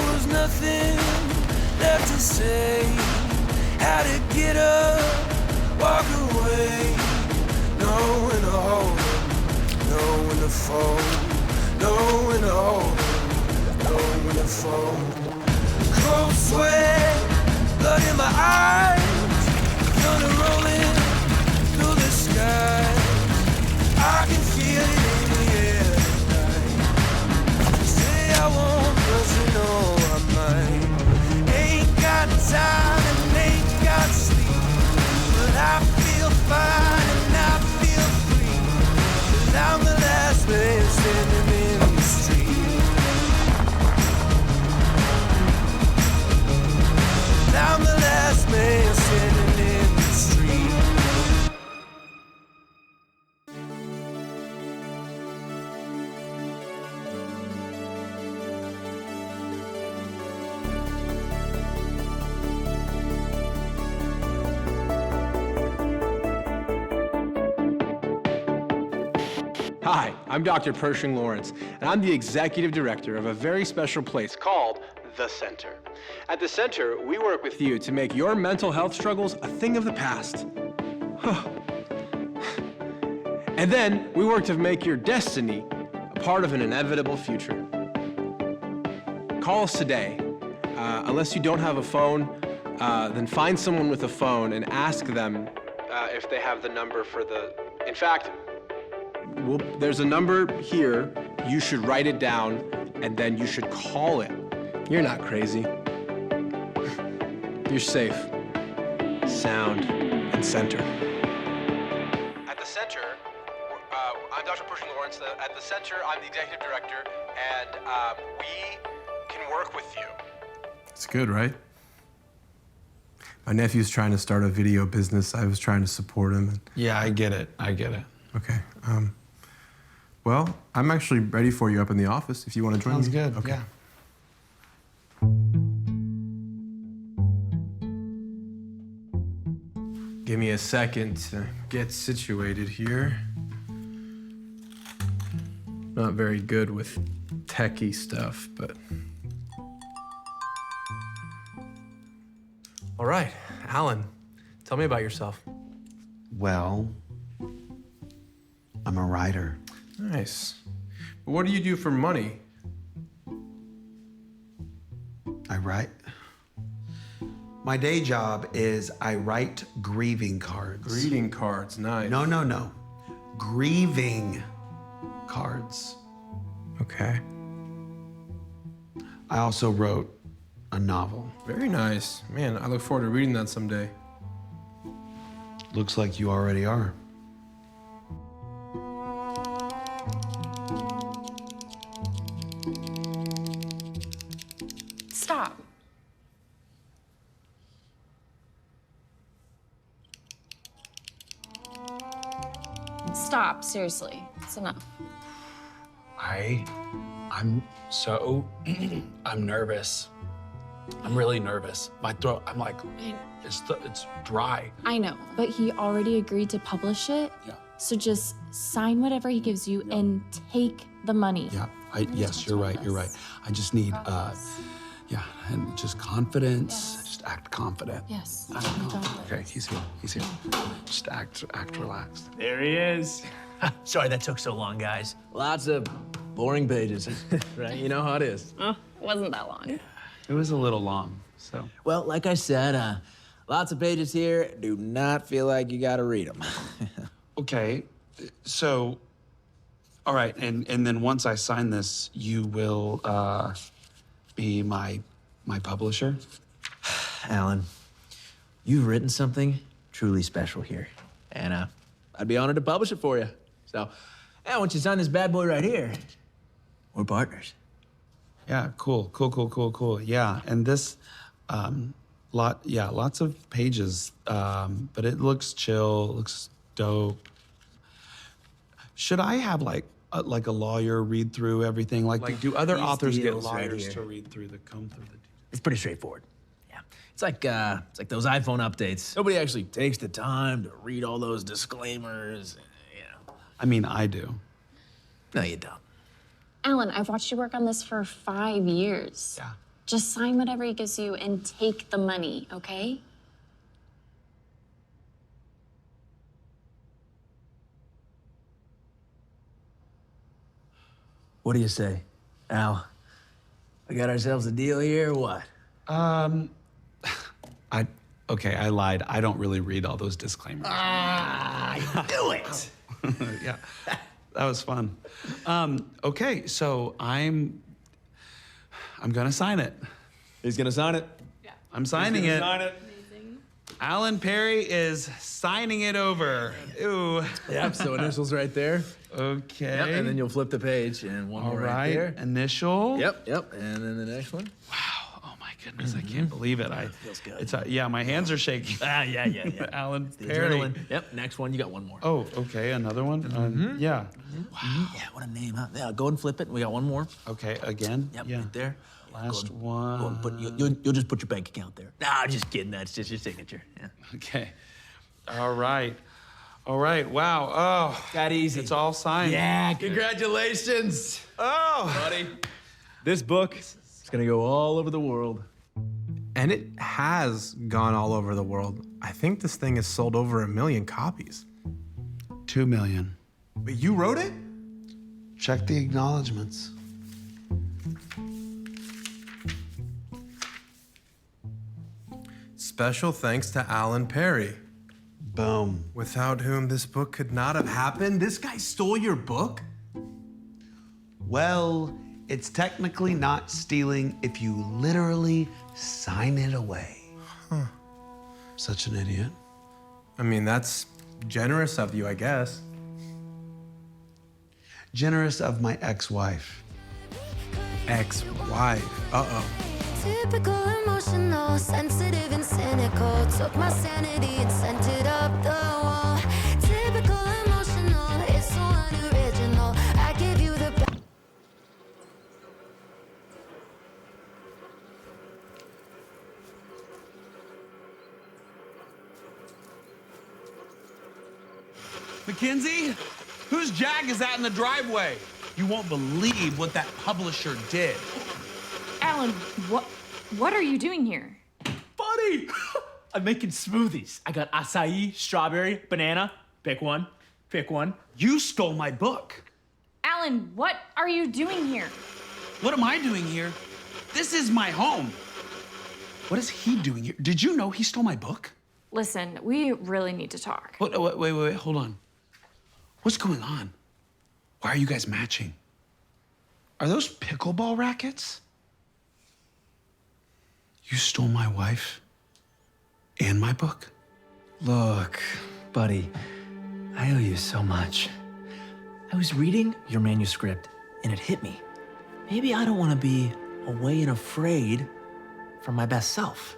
was nothing left to say. How to get up, walk away. Know when to hold 'em, know when to fold. Know when to hold 'em, know when to fold. Cold sweat, blood in my eyes. Thunder rolling through the sky. I can feel it in the air tonight. Say I won't, but you know I might. Ain't got time and ain't got sleep, but I feel fine and I feel free. 'Cause I'm the last man standing in the street. I'm the last man standing in the street. Hi, I'm Dr. Pershing Lawrence, and I'm the executive director of a very special place called The Center. At The Center, we work with you to make your mental health struggles a thing of the past. And then we work to make your destiny a part of an inevitable future. Call us today. Unless you don't have a phone, then find someone with a phone and ask them if they have the number for the... In fact, there's a number here. You should write it down, and then you should call it. You're not crazy. You're safe, sound, and centered. At The Center, I'm Dr. Pershing Lawrence. At The Center, I'm the executive director, and we can work with you. It's good, right? My nephew's trying to start a video business. I was trying to support him. Yeah, I get it. I get it. Okay. Well, I'm actually ready for you up in the office if you want to join me. Sounds good. Okay. Yeah. Give me a second to get situated here. Not very good with techie stuff, but... All right, Alan, tell me about yourself. Well, I'm a writer. Nice. But what do you do for money? I write. My day job is I write grieving cards. Greeting cards, nice. No. Grieving cards. Okay. I also wrote a novel. Very nice. Man, I look forward to reading that someday. Looks like you already are. Stop. Stop, seriously. It's enough. I'm so, I'm nervous. I'm really nervous. My throat, I'm like, it's dry. I know, but he already agreed to publish it. Yeah. So just sign whatever he gives you and take the money. Yeah, yes, you're right, you're right. I just need, yeah, and just confidence. Yes. Just act confident. Yes. Act you got confident. it. Okay, he's here. Just act relaxed. There he is. Sorry that took so long, guys. Lots of boring pages, right? You know how it is. Oh, it wasn't that long. It was a little long, so. Well, like I said, lots of pages here. Do not feel like you gotta read them. Okay, so, all right, and then once I sign this, you will be my publisher? Alan, you've written something truly special here, and I'd be honored to publish it for you. So, yeah, once you sign this bad boy right here, we're partners. Yeah, cool. Yeah, and this, lots of pages, but it looks chill, looks dope. Should I have like a lawyer read through everything? Like do other these authors get deals right lawyers here. to read through the comb through the? It's pretty straightforward. Yeah, it's like those iPhone updates. Nobody actually takes the time to read all those disclaimers. You know. I mean, I do. No, you don't. Alan, I've watched you work on this for 5 years. Yeah. Just sign whatever he gives you and take the money, okay? What do you say, Al? We got ourselves a deal here or what? Okay, I lied. I don't really read all those disclaimers. I knew it! Yeah, that was fun. Okay, so I'm gonna sign it. He's gonna sign it. I'm signing it. Sign it. Alan Perry is signing it over. Ooh. Yep, so initials right there. Okay. Yep, and then you'll flip the page and one All more right right. there. Initial. Yep, and then the next one. Wow. Oh my goodness, I can't believe it. Feels good. It's yeah, my hands are shaking. Yeah. Alan The Perry. adrenaline. Yep, next one, you got one more. Oh, okay, another one. Yeah. Wow. Yeah, what a name, huh? Yeah, go ahead and flip it. We got one more. Okay, again. Yep, Yeah. right there. Last Go one. and put, you'll just put your bank account there. Nah, just kidding. That's just your signature. Yeah. Okay. All right. All right. Wow. Oh, Got easy. it's all signed. Yeah, congratulations. Oh. Buddy. This book is gonna go all over the world. And it has gone all over the world. I think this thing has sold over 1 million copies. 2 million. But you wrote it? Check the acknowledgments. Special thanks to Alan Perry, Boom. without whom this book could not have happened. This guy stole your book? Well, it's technically not stealing if you literally sign it away. Such an idiot. I mean, that's generous of you, I guess. Generous of my ex-wife. Ex-wife. Uh-oh. Typical, emotional, sensitive and cynical. Took my sanity and sent it up the wall. Typical, emotional, it's so unoriginal. I give you the best. Mackenzie? Whose Jag is that in the driveway? You won't believe what that publisher did. Alan, what are you doing here? Buddy! I'm making smoothies. I got acai, strawberry, banana. Pick one. Pick one. You stole my book. Alan, what are you doing here? What am I doing here? This is my home. What is he doing here? Did you know he stole my book? Listen, we really need to talk. Wait, hold on. What's going on? Why are you guys matching? Are those pickleball rackets? You stole my wife and my book? Look, buddy, I owe you so much. I was reading your manuscript and it hit me. Maybe I don't want to be away and afraid from my best self.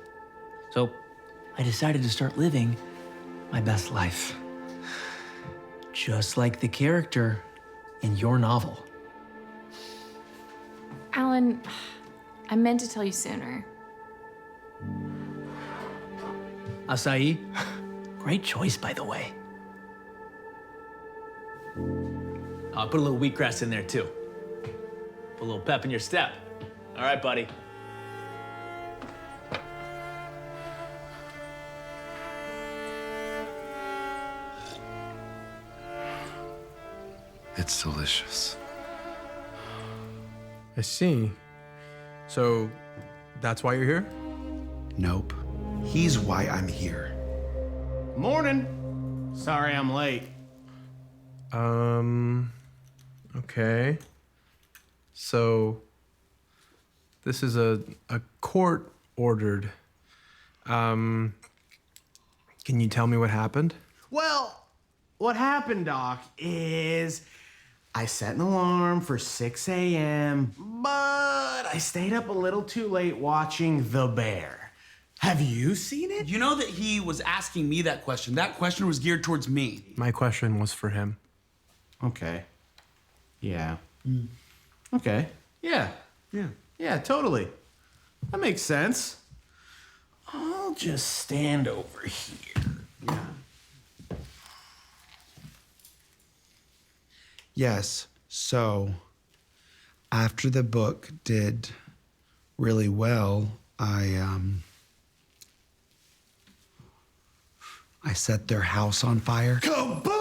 So I decided to start living my best life. Just like the character in your novel. Alan, I meant to tell you sooner. Acai, great choice, by the way. I'll put a little wheatgrass in there, too. Put a little pep in your step. All right, buddy. It's delicious. I see. So, that's why you're here? Nope. He's why I'm here. Morning. Sorry I'm late. Okay. So, this is a court-ordered. Can you tell me what happened? Well, what happened, Doc, is I set an alarm for 6 a.m., but I stayed up a little too late watching The Bear. Have you seen it? You know that he was asking me that question. That question was geared towards me. My question was for him. Okay. Yeah. Okay. Yeah. Yeah, totally. That makes sense. I'll just stand over here. Yes, so after the book did really well. I set their house on fire. Kaboom!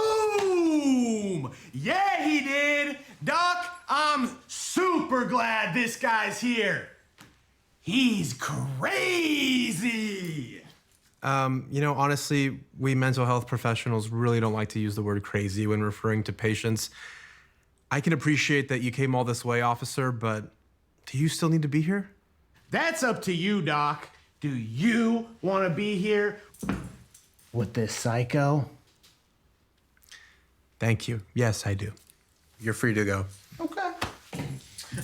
Yeah, he did. Doc, I'm super glad this guy's here. He's crazy. Honestly, we mental health professionals really don't like to use the word crazy when referring to patients. I can appreciate that you came all this way, officer, but do you still need to be here? That's up to you, Doc. Do you want to be here with this psycho? Thank you. Yes, I do. You're free to go. Okay.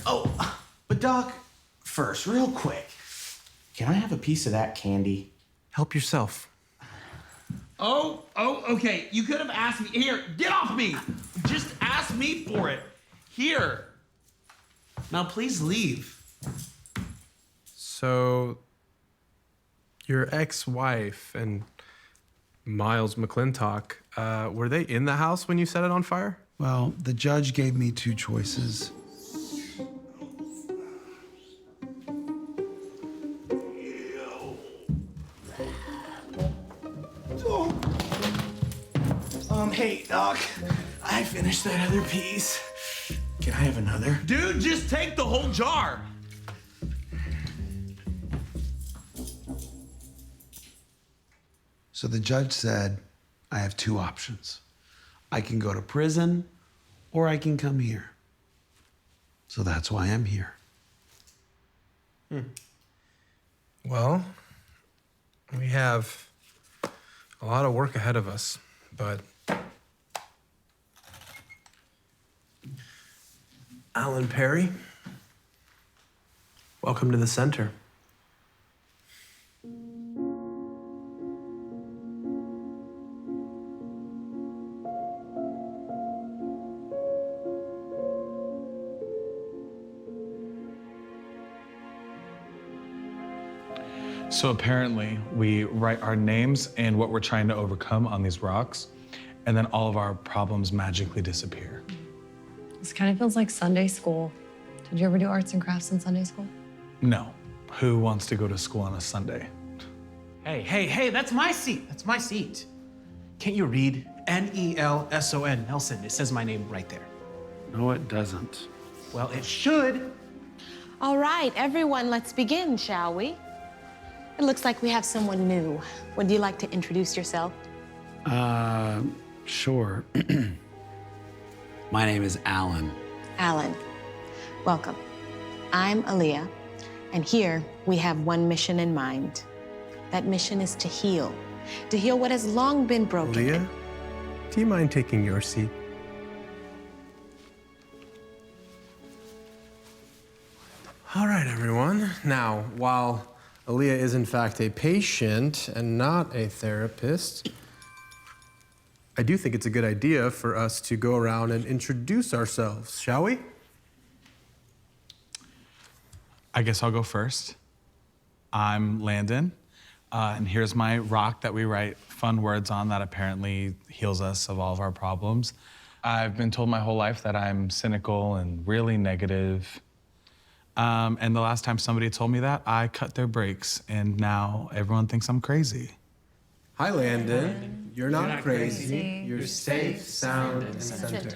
Oh, but Doc, first, real quick, can I have a piece of that candy? Help yourself. Oh, okay. You could have asked me. Here, get off me. Just ask me for it. Here. Now, please leave. So, your ex-wife and Miles McClintock, were they in the house when you set it on fire? Well, the judge gave me two choices. Hey, Doc, I finished that other piece. Can I have another? Dude, just take the whole jar. So the judge said, I have two options. I can go to prison or I can come here. So that's why I'm here. Well, we have a lot of work ahead of us, but Alan Perry, welcome to the center. So apparently, we write our names and what we're trying to overcome on these rocks, and then all of our problems magically disappear. This kind of feels like Sunday school. Did you ever do arts and crafts in Sunday school? No. Who wants to go to school on a Sunday? Hey, that's my seat. That's my seat. Can't you read? Nelson, Nelson. It says my name right there. No, it doesn't. Well, it should. All right, everyone, let's begin, shall we? It looks like we have someone new. Would you like to introduce yourself? Sure. My name is Alan. Alan, welcome. I'm Aaliyah, and here we have one mission in mind. That mission is to heal what has long been broken. Aaliyah, do you mind taking your seat? All right, everyone. Now, while Aaliyah is in fact a patient and not a therapist, I do think it's a good idea for us to go around and introduce ourselves, shall we? I guess I'll go first. I'm Landon, and here's my rock that we write fun words on that apparently heals us of all of our problems. I've been told my whole life that I'm cynical and really negative. And the last time somebody told me that, I cut their brakes, and now everyone thinks I'm crazy. Hi, Landon. You're not crazy. You're safe, sound, and centered.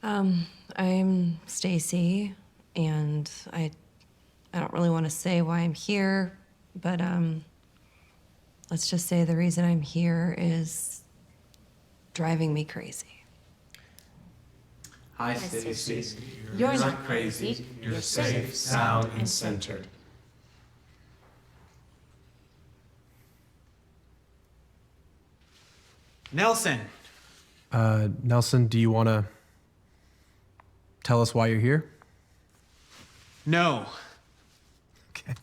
I'm Stacy, and I don't really want to say why I'm here, but let's just say the reason I'm here is driving me crazy. Hi, Stacy. You're not crazy. You're safe, sound, and centered. Nelson. Nelson, do you want to tell us why you're here? No. Okay.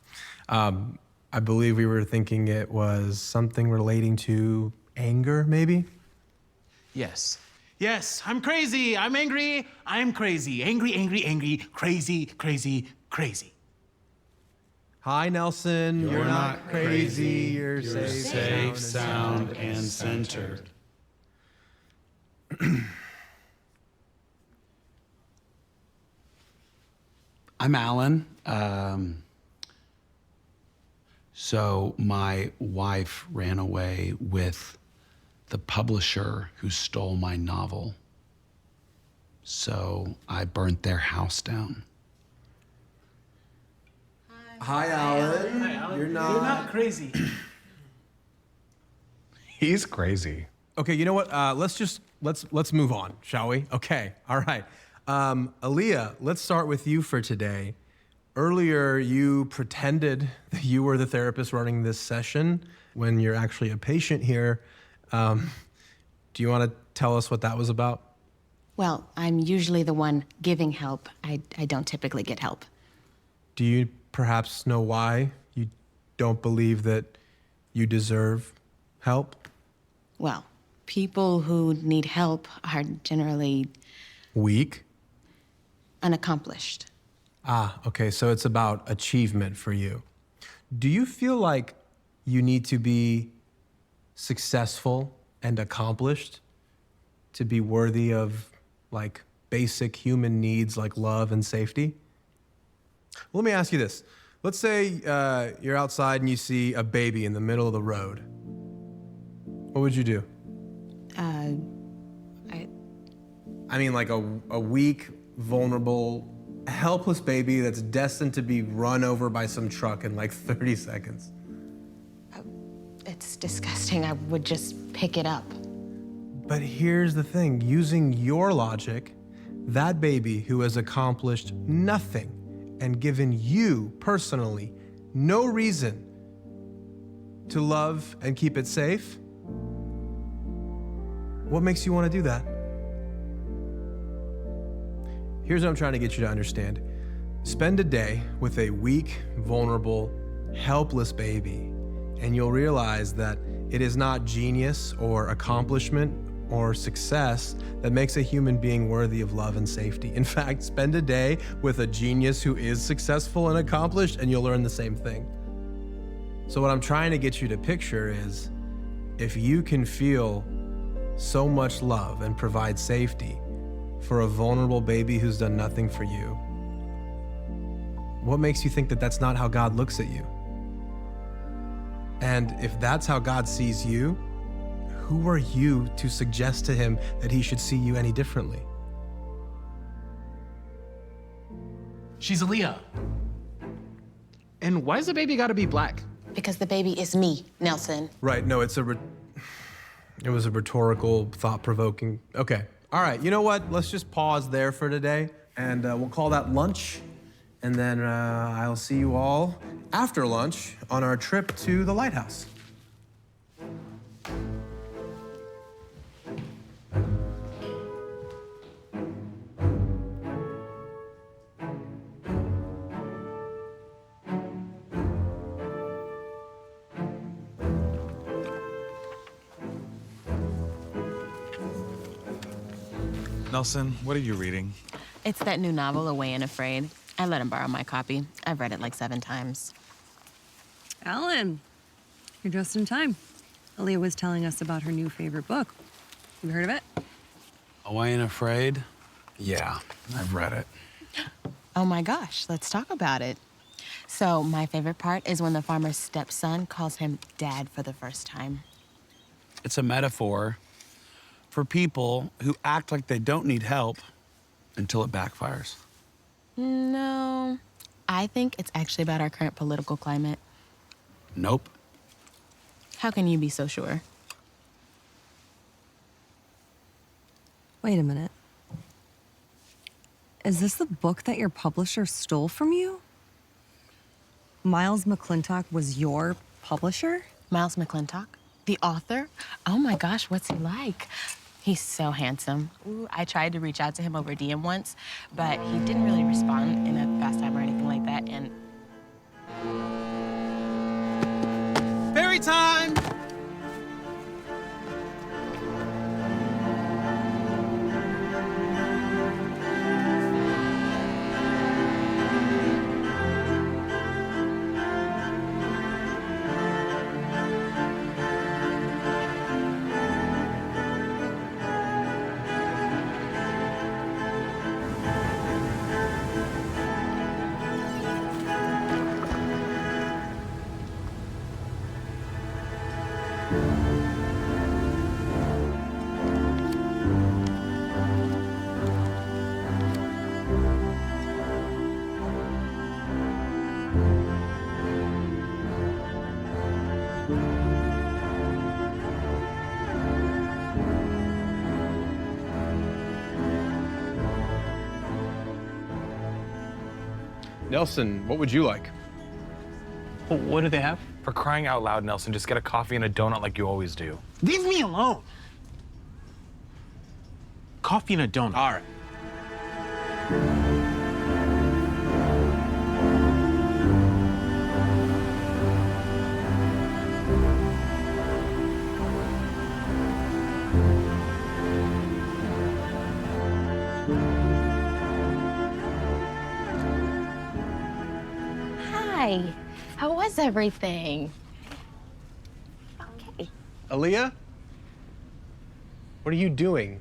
I believe we were thinking it was something relating to anger, maybe? Yes. Yes, I'm crazy. I'm angry. I'm crazy. Angry, crazy, crazy. Hi, Nelson. You're not crazy. You're safe, sound, and centered. I'm Alan. So my wife ran away with the publisher who stole my novel. So I burnt their house down. Hi, Alan. Hi, Alan. You're You're not crazy. He's crazy. Okay, you know what? Let's move on, shall we? Okay, all right. Aaliyah, let's start with you for today. Earlier, you pretended that you were the therapist running this session when you're actually a patient here. Do you want to tell us what that was about? Well, I'm usually the one giving help. I don't typically get help. Do you perhaps know why you don't believe that you deserve help? Well, people who need help are generally Weak? unaccomplished. Ah, okay, so it's about achievement for you. Do you feel like you need to be successful and accomplished to be worthy of like basic human needs like love and safety? Let me ask you this. Let's say you're outside and you see a baby in the middle of the road. What would you do? I mean, like a weak, vulnerable, helpless baby that's destined to be run over by some truck in like 30 seconds. It's disgusting. I would just pick it up. But here's the thing, using your logic, that baby who has accomplished nothing and given you personally no reason to love and keep it safe, what makes you want to do that? Here's what I'm trying to get you to understand. Spend a day with a weak, vulnerable, helpless baby, and you'll realize that it is not genius or accomplishment or success that makes a human being worthy of love and safety. In fact, spend a day with a genius who is successful and accomplished, and you'll learn the same thing. So what I'm trying to get you to picture is, if you can feel so much love and provide safety for a vulnerable baby who's done nothing for you, what makes you think that that's not how God looks at you? And if that's how God sees you, who are you to suggest to him that he should see you any differently? She's Aaliyah. And why does the baby gotta be black? Because the baby is me, Nelson. Right, no, it was a rhetorical, thought-provoking. Okay, all right, you know what? Let's just pause there for today, and we'll call that lunch. And then I'll see you all after lunch on our trip to the lighthouse. Nelson, what are you reading? It's that new novel, Away and Afraid. I let him borrow my copy. I've read it like 7 times. Alan, you're just in time. Aaliyah was telling us about her new favorite book. You heard of it? Away and Afraid? Yeah, I've read it. Oh my gosh, let's talk about it. So my favorite part is when the farmer's stepson calls him Dad for the first time. It's a metaphor for people who act like they don't need help until it backfires. No, I think it's actually about our current political climate. Nope. How can you be so sure? Wait a minute. Is this the book that your publisher stole from you? Miles McClintock was your publisher? Miles McClintock? The author? Oh my gosh, what's he like? He's so handsome. Ooh, I tried to reach out to him over DM once, but he didn't really respond in a fast time or anything like that, and... Fairy time! Nelson, what would you like? What do they have? For crying out loud, Nelson, just get a coffee and a donut like you always do. Leave me alone. Coffee and a donut. All right. Hi. How was everything? Okay. Aaliyah? What are you doing?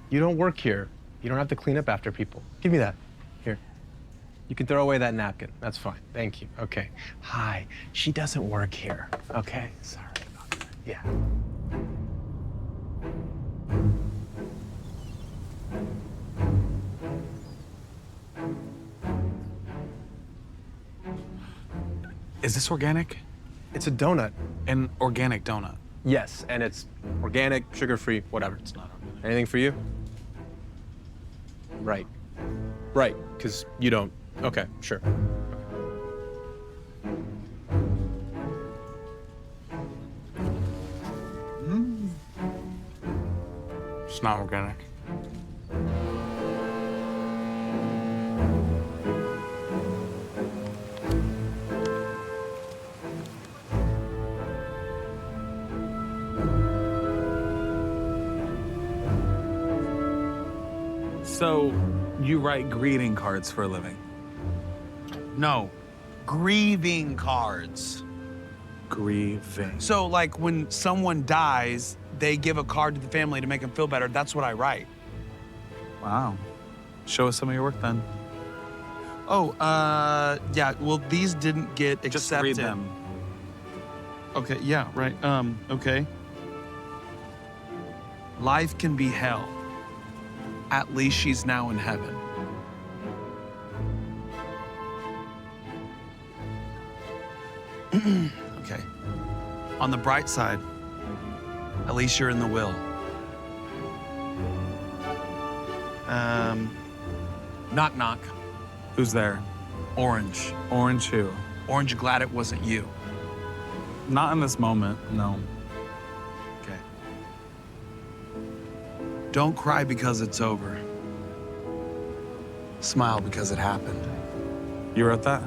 You don't work here. You don't have to clean up after people. Give me that. Here. You can throw away that napkin. That's fine. Thank you. Okay. Hi. She doesn't work here. Okay? Sorry about that. Yeah. Is this organic? It's a donut. An organic donut? Yes, and it's organic, sugar-free, whatever. It's not organic. Anything for you? Right. Right, because you don't. Okay, sure. It's not organic. So, you write greeting cards for a living? No, grieving cards. Grieving. So, like, when someone dies, they give a card to the family to make them feel better. That's what I write. Wow. Show us some of your work then. Oh, yeah, well, these didn't get accepted. Just read them. Okay, yeah, right. Okay. Life can be hell. At least she's now in heaven. Okay. On the bright side, at least you're in the will. Knock, knock. Who's there? Orange. Orange who? Orange, glad it wasn't you. Not in this moment, no. Okay. Don't cry because it's over. Smile because it happened. You wrote that?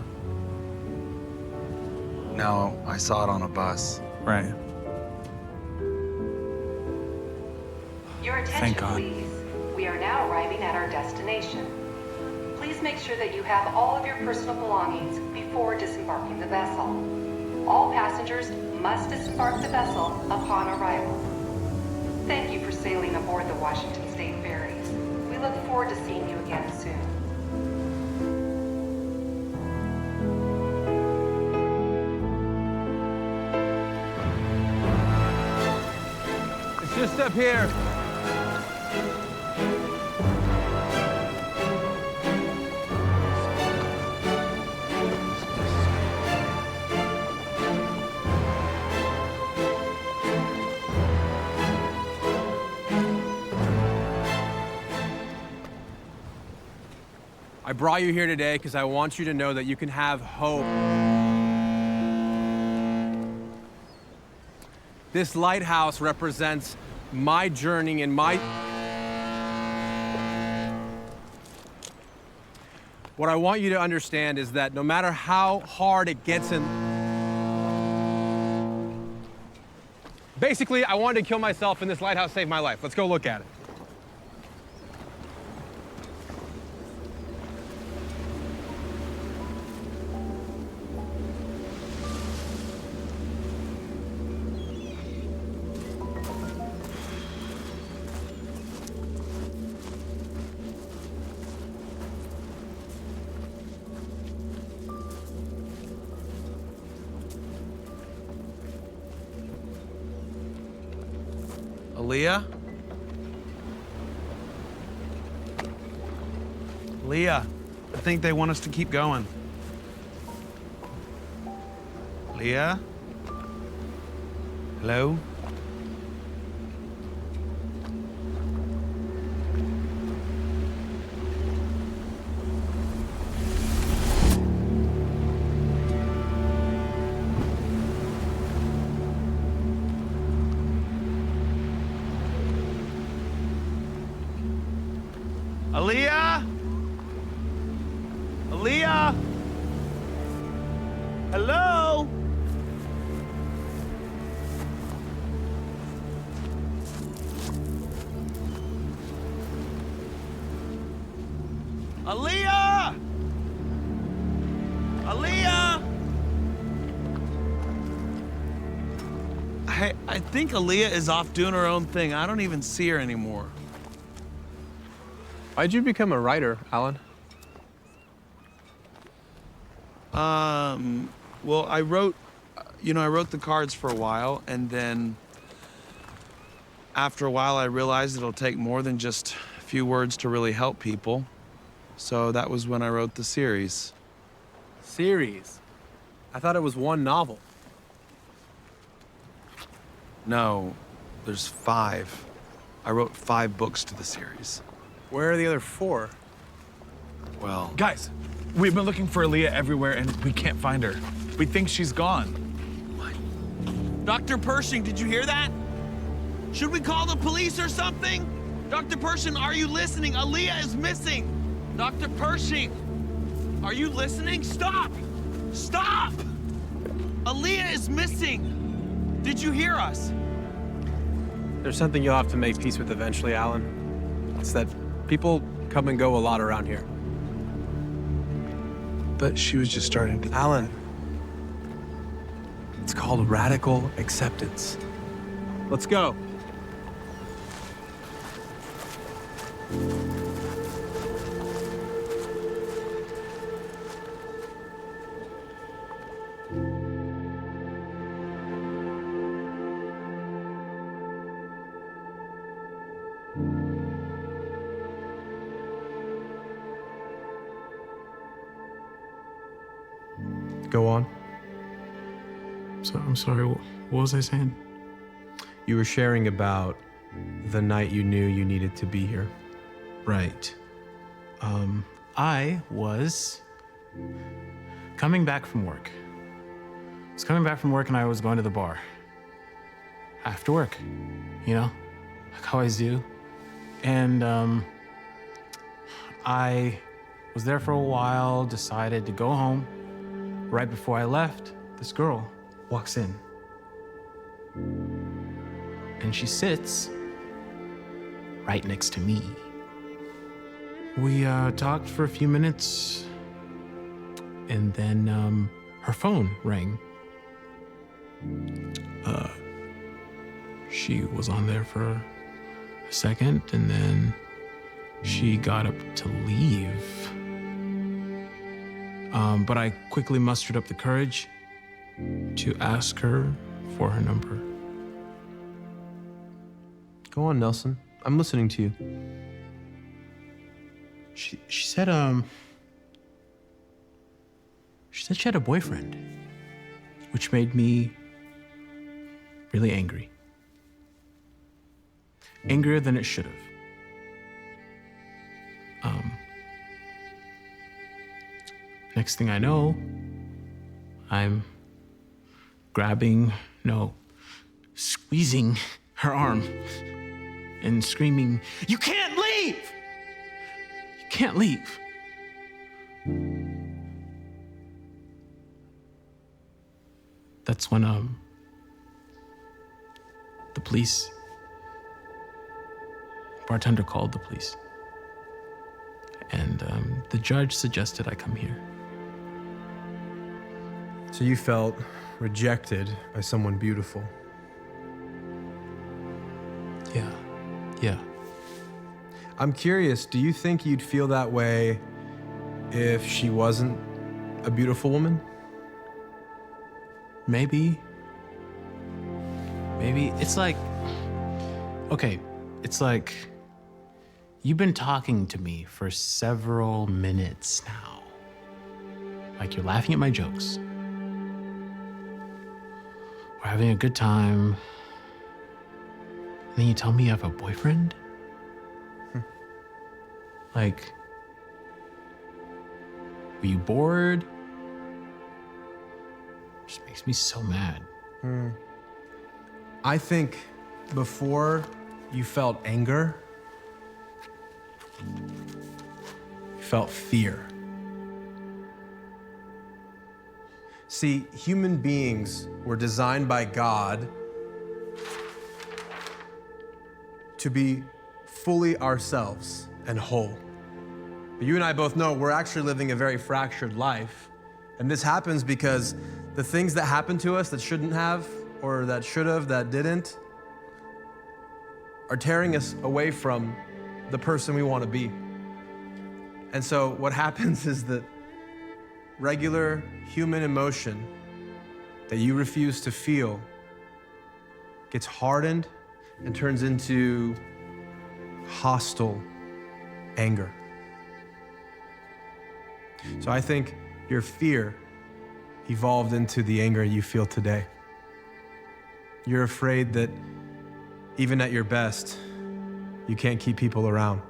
No, I saw it on a bus. Right. Your attention, Thank God. please. We are now arriving at our destination. Please make sure that you have all of your personal belongings before disembarking the vessel. All passengers must disembark the vessel upon arrival. Thank you for sailing aboard the Washington State Ferries. We look forward to seeing you again soon. It's just up here. I brought you here today because I want you to know that you can have hope. This lighthouse represents my journey and my... What I want you to understand is that no matter how hard it gets in... Basically, I wanted to kill myself and this lighthouse saved my life. Let's go look at it. Aaliyah? Leah, I think they want us to keep going. Leah? Hello? Aaliyah? Aaliyah? Hello? Aaliyah! Aaliyah! I think Aaliyah is off doing her own thing. I don't even see her anymore. Why'd you become a writer, Alan? Well, I wrote the cards for a while, and then after a while, I realized it'll take more than just a few words to really help people. So that was when I wrote the series. Series? I thought it was one novel. No, there's 5. I wrote 5 books to the series. Where are the other 4? Well, Guys, we've been looking for Aaliyah everywhere and we can't find her. We think she's gone. Dr. Pershing, did you hear that? Should we call the police or something? Dr. Pershing, are you listening? Aaliyah is missing. Dr. Pershing, are you listening? Stop! Stop! Aaliyah is missing. Did you hear us? There's something you'll have to make peace with eventually, Alan. It's that people come and go a lot around here. But she was just starting to... Alan, it's called radical acceptance. Let's go. Go on. So I'm sorry, what was I saying? You were sharing about the night you knew you needed to be here. Right. I was coming back from work. I was coming back from work and I was going to the bar. After work, you know, like I always do. And I was there for a while, decided to go home. Right before I left, this girl walks in. And she sits right next to me. We talked for a few minutes, and then her phone rang. She was on there for a second, and then she got up to leave. But I quickly mustered up the courage to ask her for her number. Go on, Nelson. I'm listening to you. She said she had a boyfriend, which made me really angry. Angrier than it should have. Next thing I know, I'm squeezing her arm and screaming, "You can't leave! You can't leave!" That's when the police, bartender called the police. And the judge suggested I come here. So you felt rejected by someone beautiful. Yeah. I'm curious, do you think you'd feel that way if she wasn't a beautiful woman? Maybe. It's like, okay, it's like you've been talking to me for several minutes now. Like you're laughing at my jokes. We're having a good time. And then you tell me you have a boyfriend? Like, were you bored? Just makes me so mad. I think before you felt anger, felt fear. See, human beings were designed by God to be fully ourselves and whole. But you and I both know we're actually living a very fractured life. And this happens because the things that happen to us that shouldn't have, or that should have, that didn't, are tearing us away from the person we want to be. And so what happens is that regular human emotion that you refuse to feel gets hardened and turns into hostile anger. So I think your fear evolved into the anger you feel today. You're afraid that even at your best, you can't keep people around.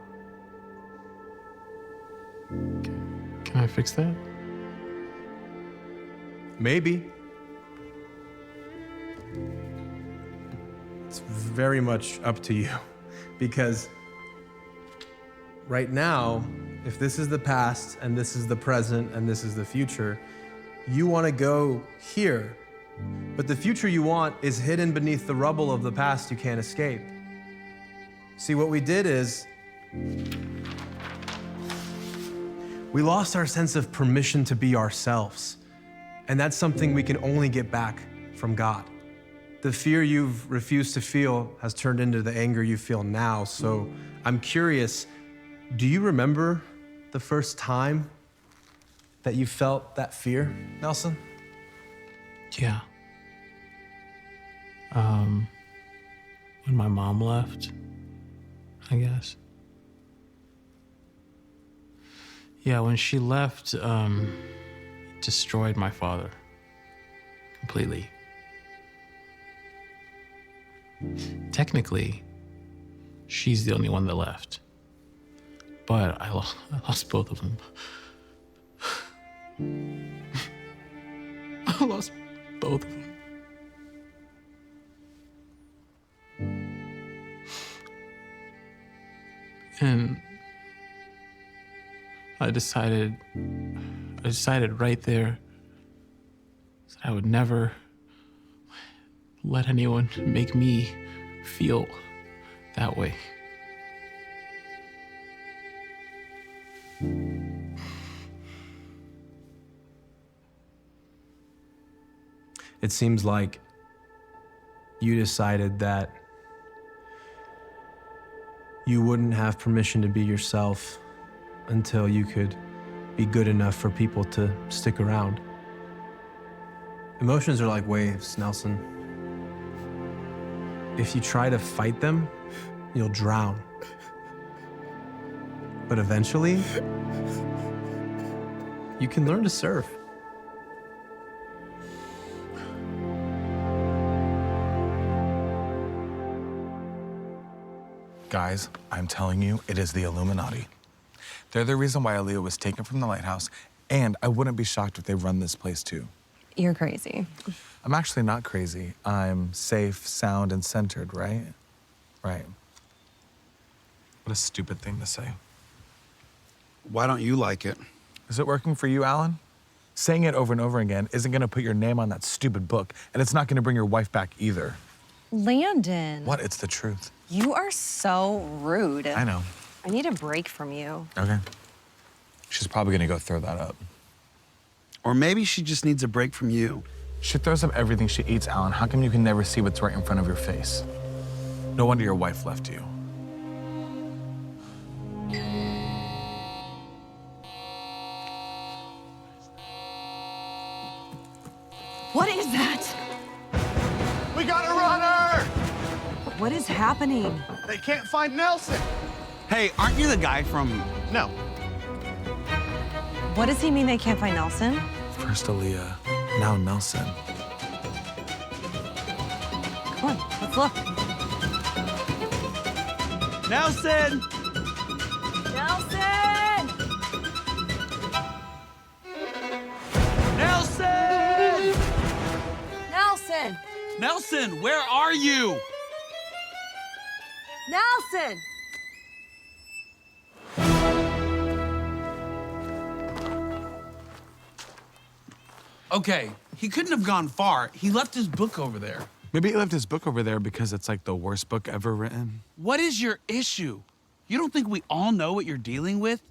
Can I fix that? Maybe. It's very much up to you, because right now, if this is the past and this is the present and this is the future, you want to go here. But the future you want is hidden beneath the rubble of the past you can't escape. See, what we did is we lost our sense of permission to be ourselves. And that's something we can only get back from God. The fear you've refused to feel has turned into the anger you feel now. So I'm curious, do you remember the first time that you felt that fear, Nelson? Yeah. When my mom left, I guess. Yeah, when she left, it destroyed my father completely. Technically, she's the only one that left. But I lost both of them. I lost both of them. And I decided right there that I would never let anyone make me feel that way. It seems like you decided that you wouldn't have permission to be yourself until you could be good enough for people to stick around. Emotions are like waves, Nelson. If you try to fight them, you'll drown. But eventually, you can learn to surf. Guys, I'm telling you, it is the Illuminati. They're the reason why Aaliyah was taken from the lighthouse, and I wouldn't be shocked if they run this place too. You're crazy. I'm actually not crazy. I'm safe, sound, and centered, right? Right. What a stupid thing to say. Why don't you like it? Is it working for you, Alan? Saying it over and over again isn't gonna put your name on that stupid book, and it's not gonna bring your wife back either. Landon. What? It's the truth. You are so rude. I know. I need a break from you. Okay. She's probably gonna go throw that up. Or maybe she just needs a break from you. She throws up everything she eats, Alan. How come you can never see what's right in front of your face? No wonder your wife left you. What is that? We got a runner! What is happening? They can't find Nelson. Hey, aren't you the guy from... No. What does he mean they can't find Nelson? First Aaliyah, now Nelson. Come on, let's look. Nelson! Nelson! Nelson! Nelson! Nelson, where are you? Nelson! Okay, he couldn't have gone far. He left his book over there. Maybe he left his book over there because it's like the worst book ever written. What is your issue? You don't think we all know what you're dealing with?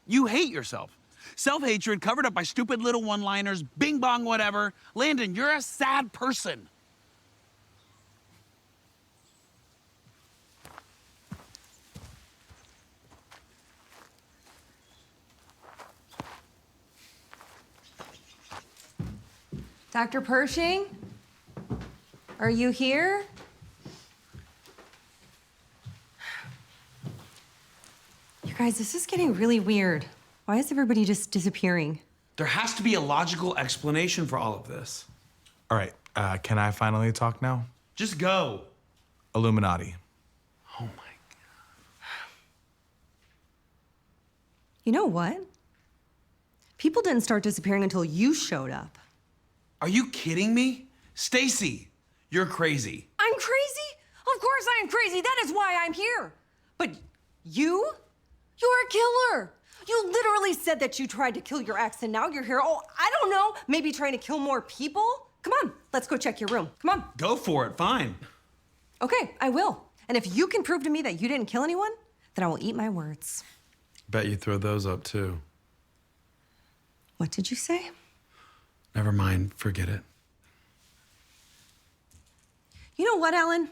You hate yourself. Self-hatred covered up by stupid little one-liners, bing bong, whatever. Landon, you're a sad person. Dr. Pershing? Are you here? You guys, this is getting really weird. Why is everybody just disappearing? There has to be a logical explanation for all of this. All right, can I finally talk now? Just go. Illuminati. Oh my God. You know what? People didn't start disappearing until you showed up. Are you kidding me? Stacy, you're crazy. I'm crazy? Of course I am crazy. That is why I'm here. But you're a killer. You literally said that you tried to kill your ex and now you're here. Oh, I don't know. Maybe trying to kill more people? Come on, let's go check your room. Come on. Go for it, fine. Okay, I will. And if you can prove to me that you didn't kill anyone, then I will eat my words. Bet you throw those up too. What did you say? Never mind, forget it. You know what, Alan?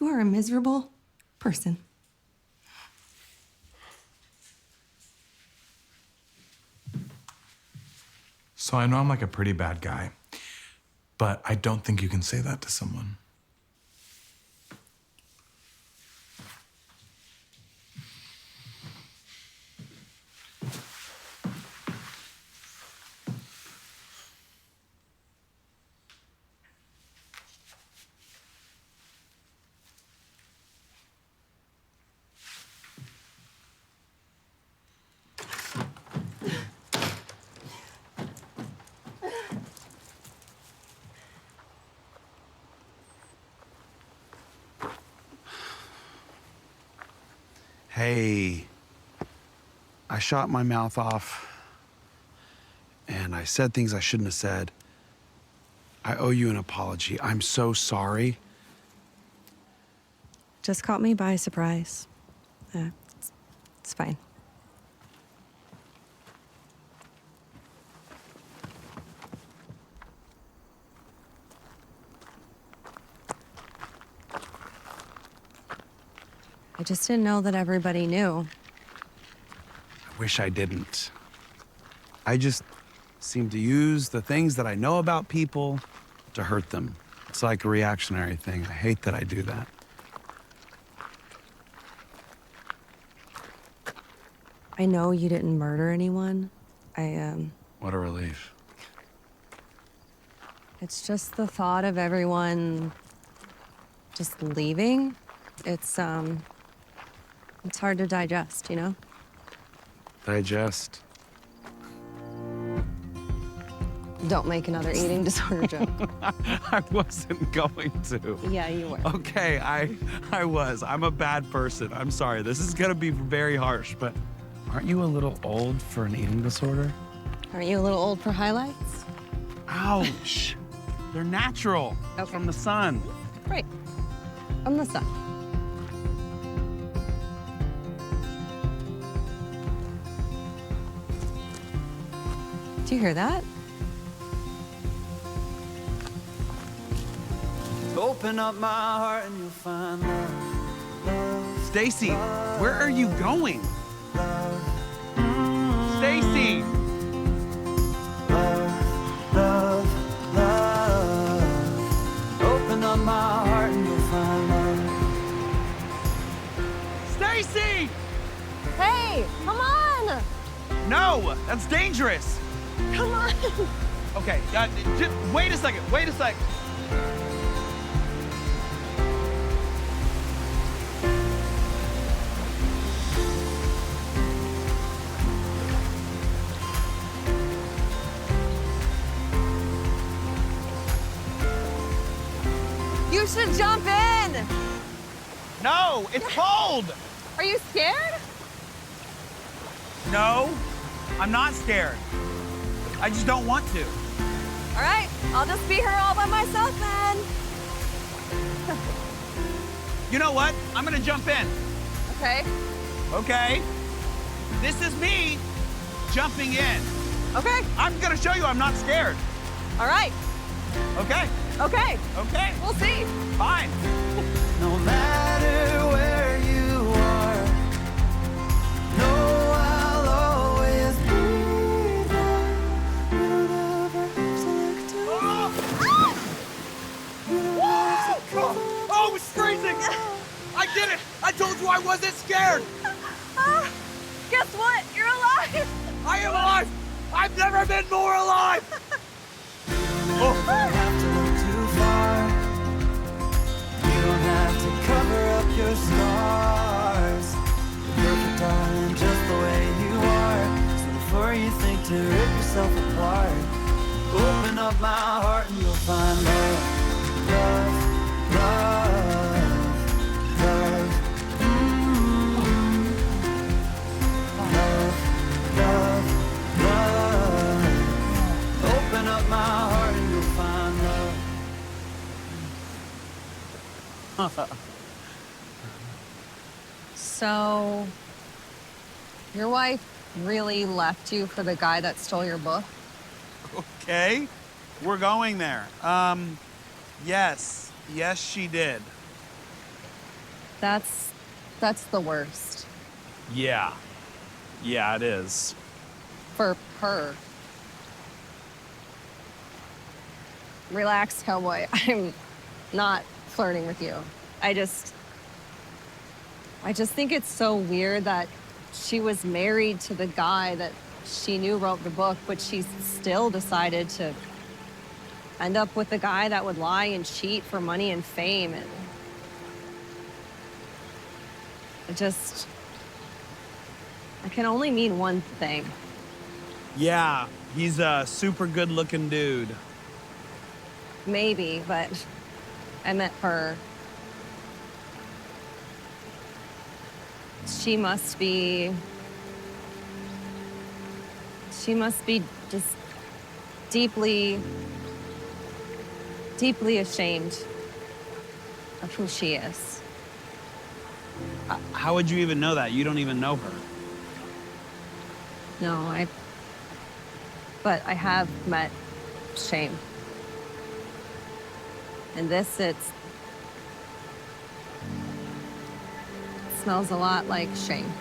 You are a miserable person. So I know I'm like a pretty bad guy, but I don't think you can say that to someone. Hey, I shot my mouth off and I said things I shouldn't have said. I owe you an apology. I'm so sorry. Just caught me by surprise. It's fine. I just didn't know that everybody knew. I wish I didn't. I just seem to use the things that I know about people to hurt them. It's like a reactionary thing. I hate that I do that. I know you didn't murder anyone. What a relief. It's just the thought of everyone just leaving. It's hard to digest, you know? Digest. Don't make another eating disorder joke. I wasn't going to. Yeah, you were. Okay, I was. I'm a bad person. I'm sorry. This is gonna be very harsh, but aren't you a little old for an eating disorder? Aren't you a little old for highlights? Ouch. They're natural. Okay. From the sun. Right. From the sun. Do you hear that? Open up my heart and you'll find love. Stacy, where are you going? Stacy! Love. Open up my heart and you'll find love. Stacy! Hey, come on! No, that's dangerous. Come on! Okay, just wait a second. Wait a sec. You should jump in! No, it's cold. Are you scared? No, I'm not scared. I just don't want to. All right, I'll just be here all by myself then. You know what? I'm gonna jump in. Okay. Okay. This is me jumping in. Okay. I'm gonna show you I'm not scared. All right. Okay. Okay. Okay. We'll see. Fine. No matter where you are, no, I'll always be there. You never have to look too Oh, it's freezing! I did it! I told you I wasn't scared! Guess what? You're alive! I am alive! I've never been more alive! You don't have to look too far. You don't have to cover up your scars. You're perfect, darling, just the way you are. So before you think to rip yourself apart, open up my heart and you'll find love, love, love, love. Love, love, love. Open up my heart and you'll find love. So, your wife really left you for the guy that stole your book? Okay, we're going there. Yes. Yes, she did. That's the worst. Yeah. Yeah, it is. For her. Relax, cowboy. I'm not flirting with you. I just think it's so weird that she was married to the guy that she knew wrote the book, but she still decided to end up with the guy that would lie and cheat for money and fame. And I can only mean one thing. Yeah, he's a super good-looking dude. Maybe, but I meant her. She must be just deeply ashamed of who she is. How would you even know that? You don't even know her. No, but I have met shame. And this, it smells a lot like shame.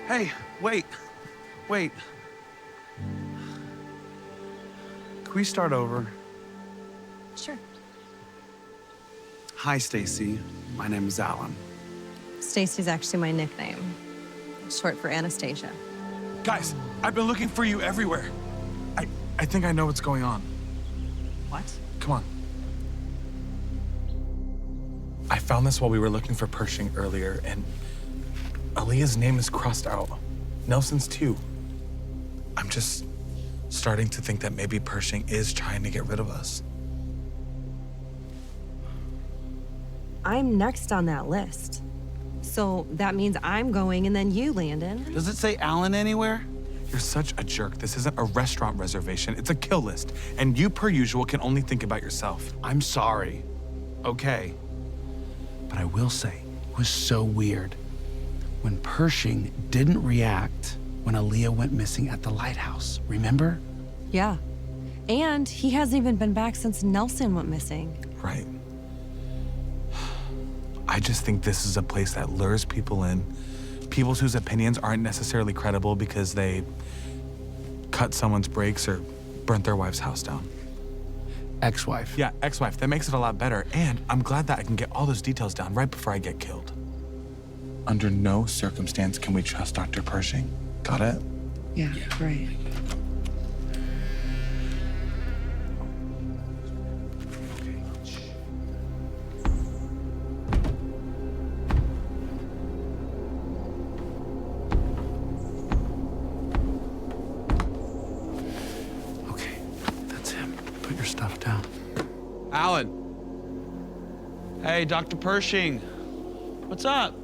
Hey, wait. Can we start over? Sure. Hi, Stacy. My name is Alan. Stacy's actually my nickname. Short for Anastasia. Guys, I've been looking for you everywhere. I think I know what's going on. What? Come on. I found this while we were looking for Pershing earlier, and Aaliyah's name is crossed out. Nelson's too. I'm just starting to think that maybe Pershing is trying to get rid of us. I'm next on that list. So that means I'm going and then you, Landon. Does it say Alan anywhere? You're such a jerk. This isn't a restaurant reservation. It's a kill list. And you, per usual, can only think about yourself. I'm sorry. Okay. But I will say, it was so weird when Pershing didn't react when Aaliyah went missing at the lighthouse. Remember? Yeah. And he hasn't even been back since Nelson went missing. Right. I just think this is a place that lures people in, people whose opinions aren't necessarily credible because they cut someone's brakes or burnt their wife's house down. Ex-wife. Yeah, ex-wife. That makes it a lot better. And I'm glad that I can get all those details down right before I get killed. Under no circumstance can we trust Dr. Pershing. Got it? Yeah, right. put your stuff down. Alan. Hey, Dr. Pershing. What's up?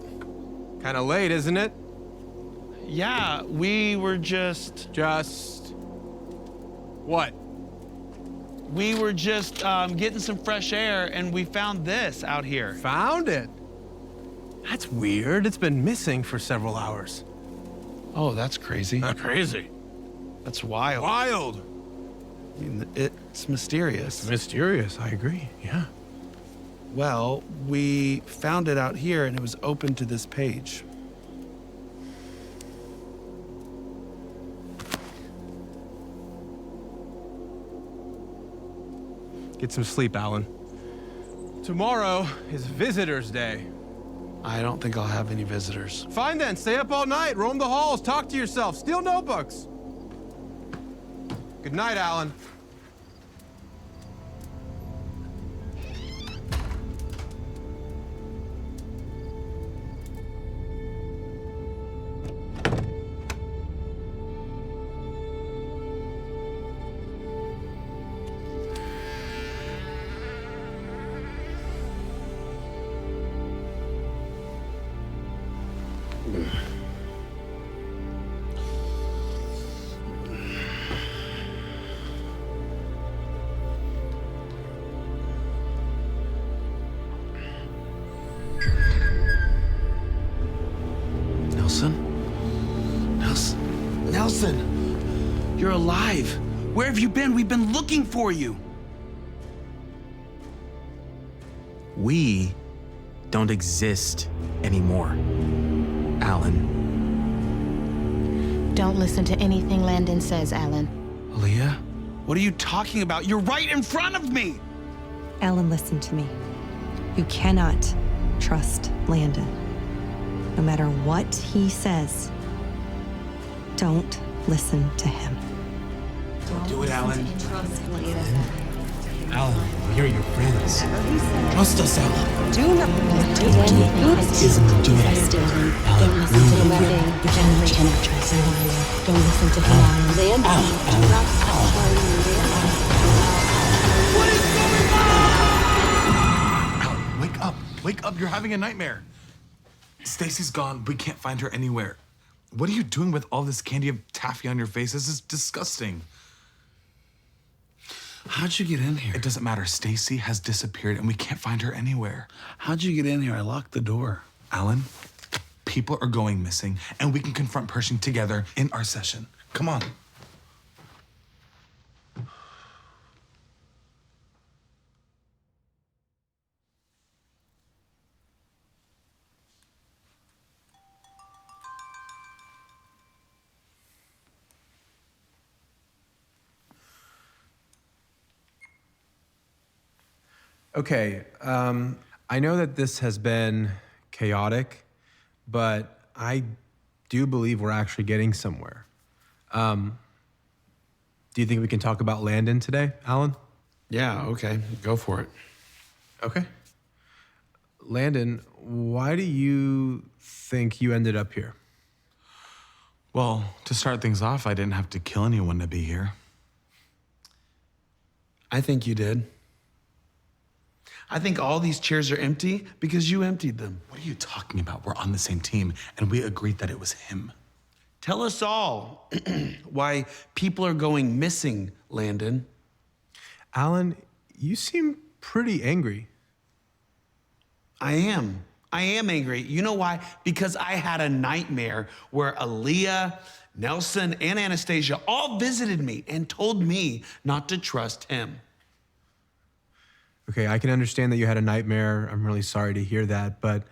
Kind of late, isn't it? Yeah, we were just... What? We were just getting some fresh air, and we found this out here. Found it? That's weird. It's been missing for several hours. Oh, that's crazy. Crazy. That's wild. Wild. I mean, it's mysterious. It's mysterious, I agree, yeah. Well, we found it out here, and it was open to this page. Get some sleep, Alan. Tomorrow is Visitors' Day. I don't think I'll have any visitors. Fine then, stay up all night, roam the halls, talk to yourself, steal notebooks. Good night, Alan. Nelson, you're alive. Where have you been? We've been looking for you. We don't exist anymore, Alan. Don't listen to anything Landon says, Alan. Aaliyah, what are you talking about? You're right in front of me. Alan, listen to me. You cannot trust Landon. No matter what he says, don't listen to him. Don't do it, Alan. Trust Landon. Alan, we're your friends. Trust us, Alan. Do not do Don't do it. Don't listen to him. You cannot trust him. Don't listen to him. Landon. Alan, wake up. Wake up. You're having a nightmare. Stacy's gone. We can't find her anywhere. What are you doing with all this candy of taffy on your face? This is disgusting. How'd you get in here? It doesn't matter. Stacy has disappeared and we can't find her anywhere. How'd you get in here? I locked the door. Alan, people are going missing and we can confront Pershing together in our session. Come on. Okay, I know that this has been chaotic, but I do believe we're actually getting somewhere. Do you think we can talk about Landon today, Alan? Yeah, okay, go for it. Okay. Landon, why do you think you ended up here? Well, to start things off, I didn't have to kill anyone to be here. I think you did. I think all these chairs are empty because you emptied them. What are you talking about? We're on the same team, and we agreed that it was him. Tell us all why people are going missing, Landon. Alan, you seem pretty angry. I am angry. You know why? Because I had a nightmare where Aaliyah, Nelson, and Anastasia all visited me and told me not to trust him. Okay, I can understand that you had a nightmare. I'm really sorry to hear that, but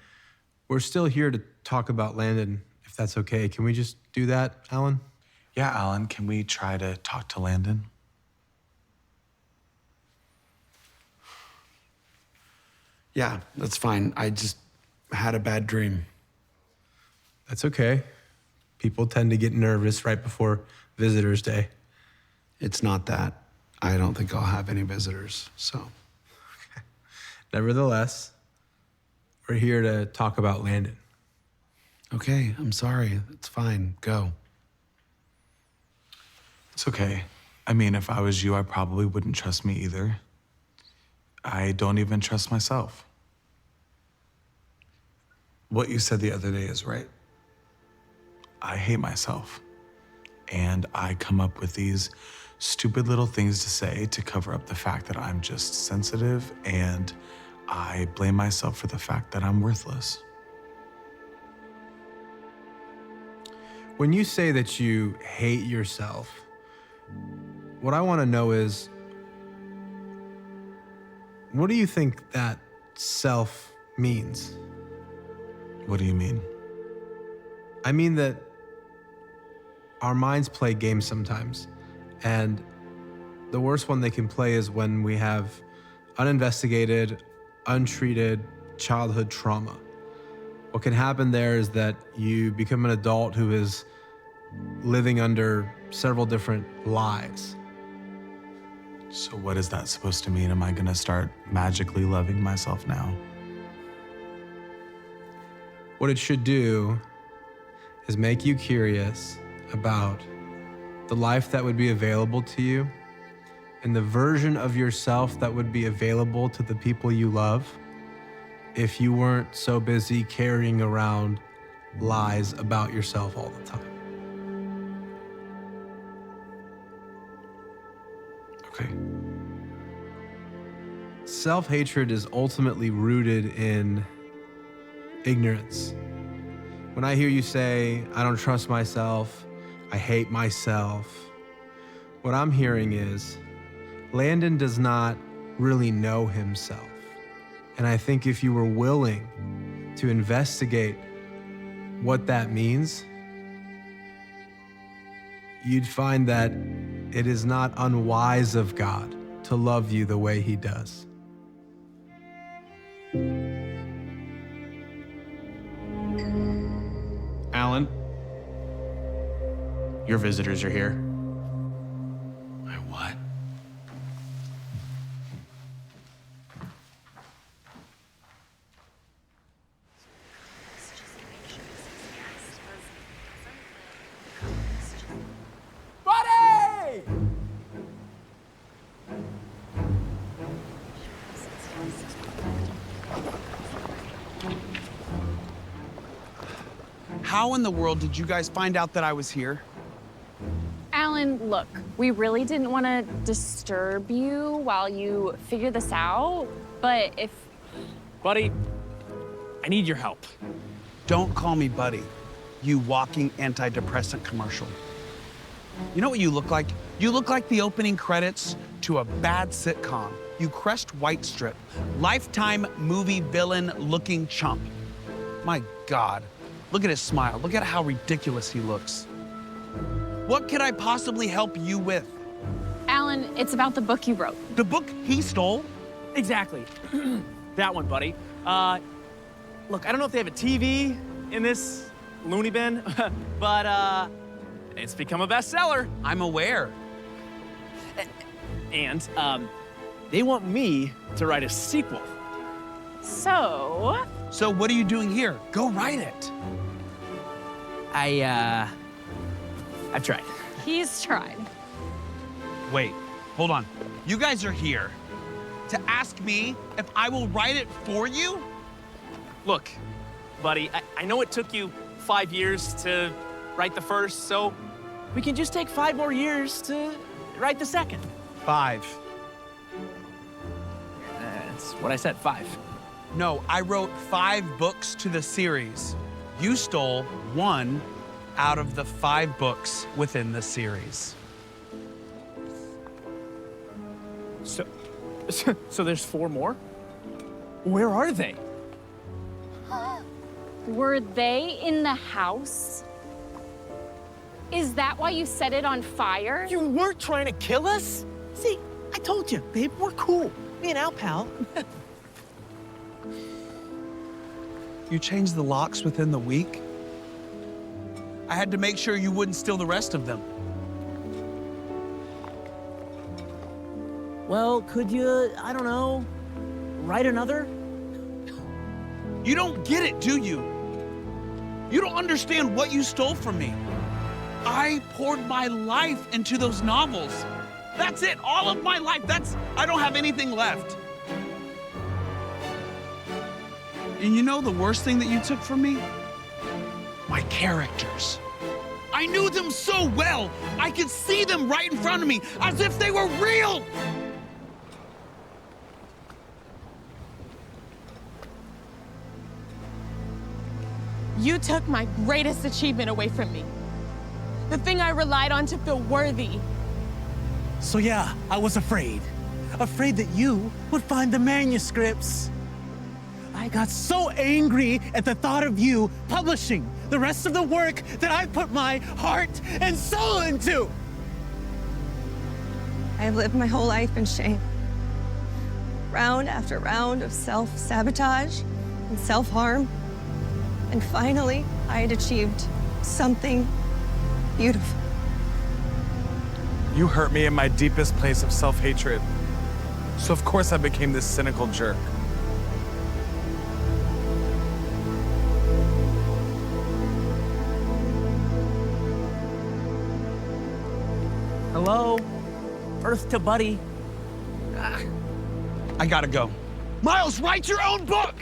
we're still here to talk about Landon, if that's okay. Can we just do that, Alan? Yeah, Alan, can we try to talk to Landon? Yeah, that's fine. I just had a bad dream. That's okay. People tend to get nervous right before Visitors' Day. It's not that. I don't think I'll have any visitors, so. Okay. Nevertheless, we're here to talk about Landon. Okay, I'm sorry. It's fine. Go. It's okay. I mean, if I was you, I probably wouldn't trust me either. I don't even trust myself. What you said the other day is right. I hate myself. And I come up with these stupid little things to say to cover up the fact that I'm just sensitive, and I blame myself for the fact that I'm worthless. When you say that you hate yourself, what I want to know is, what do you think that self means? What do you mean? I mean that our minds play games sometimes, and the worst one they can play is when we have uninvestigated, untreated childhood trauma. What can happen there is that you become an adult who is living under several different lies. So what is that supposed to mean? Am I gonna start magically loving myself now? What it should do is make you curious about the life that would be available to you and the version of yourself that would be available to the people you love if you weren't so busy carrying around lies about yourself all the time. Okay. Self-hatred is ultimately rooted in ignorance. When I hear you say, I don't trust myself, I hate myself, what I'm hearing is, Landon does not really know himself. And I think if you were willing to investigate what that means, you'd find that it is not unwise of God to love you the way he does. Alan, your visitors are here. My what? Buddy! How in the world did you guys find out that I was here? Alan, look, we really didn't want to disturb you while you figure this out, but if... Buddy, I need your help. Don't call me buddy, you walking antidepressant commercial. You know what you look like? You look like the opening credits to a bad sitcom. You crushed white strip, Lifetime movie villain looking chump. My God, look at his smile. Look at how ridiculous he looks. What could I possibly help you with? Alan, it's about the book you wrote. The book he stole? Exactly. That one, buddy. Look, I don't know if they have a TV in this loony bin, but it's become a bestseller. I'm aware. And they want me to write a sequel. So what are you doing here? Go write it. I've tried. he's tried. Wait, hold on. You guys are here to ask me if I will write it for you? Look, buddy, I know it took you 5 years to write the first, so we can just take 5 more years to write the second. 5. That's what I said, 5. No, I wrote 5 books to the series. You stole 1 out of the 5 books within the series. So there's 4 more? Where are they? Were they in the house? Is that why you set it on fire? You weren't trying to kill us? See, I told you, babe, we're cool. Me and Al, pal. You changed the locks within the week? I had to make sure you wouldn't steal the rest of them. Well, could you, I don't know, write another? You don't get it, do you? You don't understand what you stole from me. I poured my life into those novels. That's it, all of my life. I don't have anything left. And you know the worst thing that you took from me? My characters. I knew them so well. I could see them right in front of me, as if they were real. You took my greatest achievement away from me. The thing I relied on to feel worthy. So yeah, I was afraid. Afraid that you would find the manuscripts. I got so angry at the thought of you publishing the rest of the work that I put my heart and soul into. I've lived my whole life in shame. Round after round of self-sabotage and self-harm. And finally, I had achieved something beautiful. You hurt me in my deepest place of self-hatred. So of course I became this cynical jerk. Hello? Earth to Buddy. I gotta go. Miles, write your own book!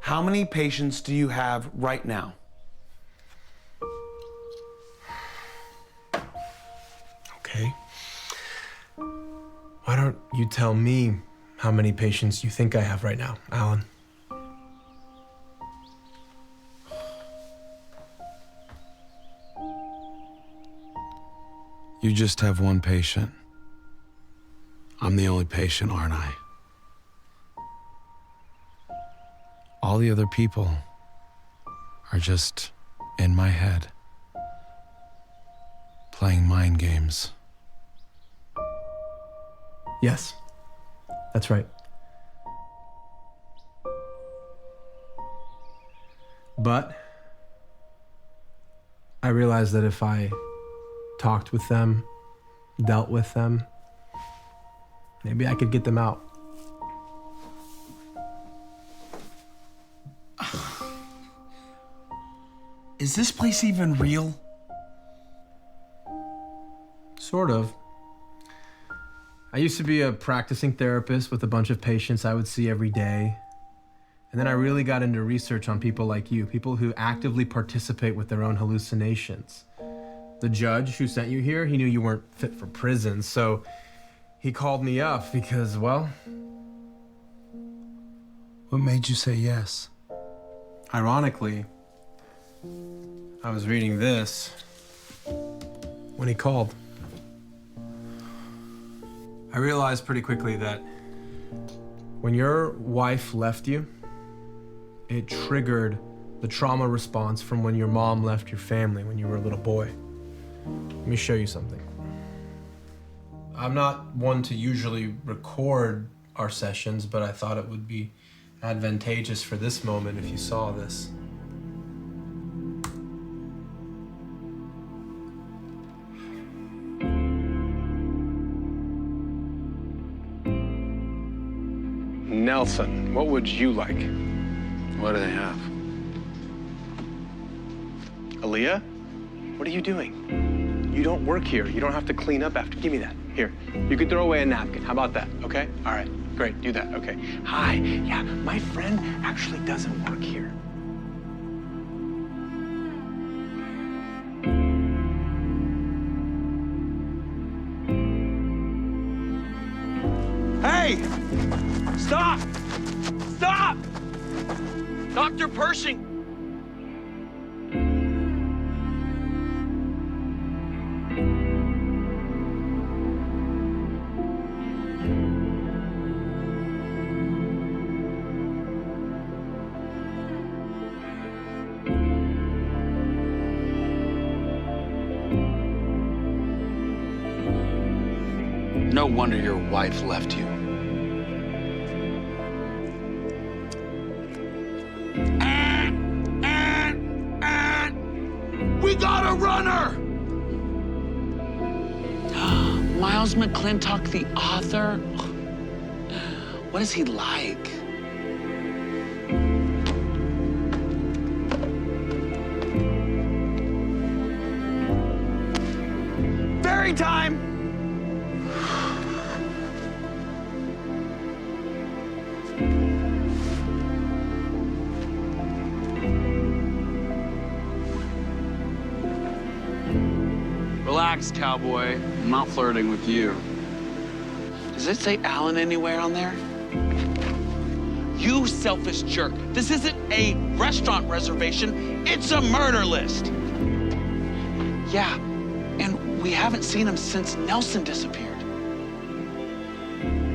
How many patients do you have right now? Okay. Why don't you tell me how many patients you think I have right now, Alan? You just have one patient. I'm the only patient, aren't I? All the other people are just in my head, playing mind games. Yes, that's right. But I realized that if I talked with them, dealt with them, maybe I could get them out. Is this place even real? Sort of. I used to be a practicing therapist with a bunch of patients I would see every day. And then I really got into research on people like you, people who actively participate with their own hallucinations. The judge who sent you here, he knew you weren't fit for prison, so he called me up because, well... What made you say yes? Ironically, I was reading this when he called. I realized pretty quickly that when your wife left you, it triggered the trauma response from when your mom left your family when you were a little boy. Let me show you something. I'm not one to usually record our sessions, but I thought it would be advantageous for this moment if you saw this. Nelson, what would you like? What do they have? Aaliyah? What are you doing? You don't work here. You don't have to clean up after. Give me that. Here. You could throw away a napkin. How about that? Okay? All right. Great. Do that. Okay. Hi. Yeah, my friend actually doesn't work here. Hey! Stop! Stop! Dr. Pershing! No wonder your wife left you. Miles McClintock, the author? What is he like? Fairy time! Relax, cowboy. I'm not flirting with you. Does it say Alan anywhere on there? You selfish jerk. This isn't a restaurant reservation. It's a murder list. Yeah, and we haven't seen him since Nelson disappeared.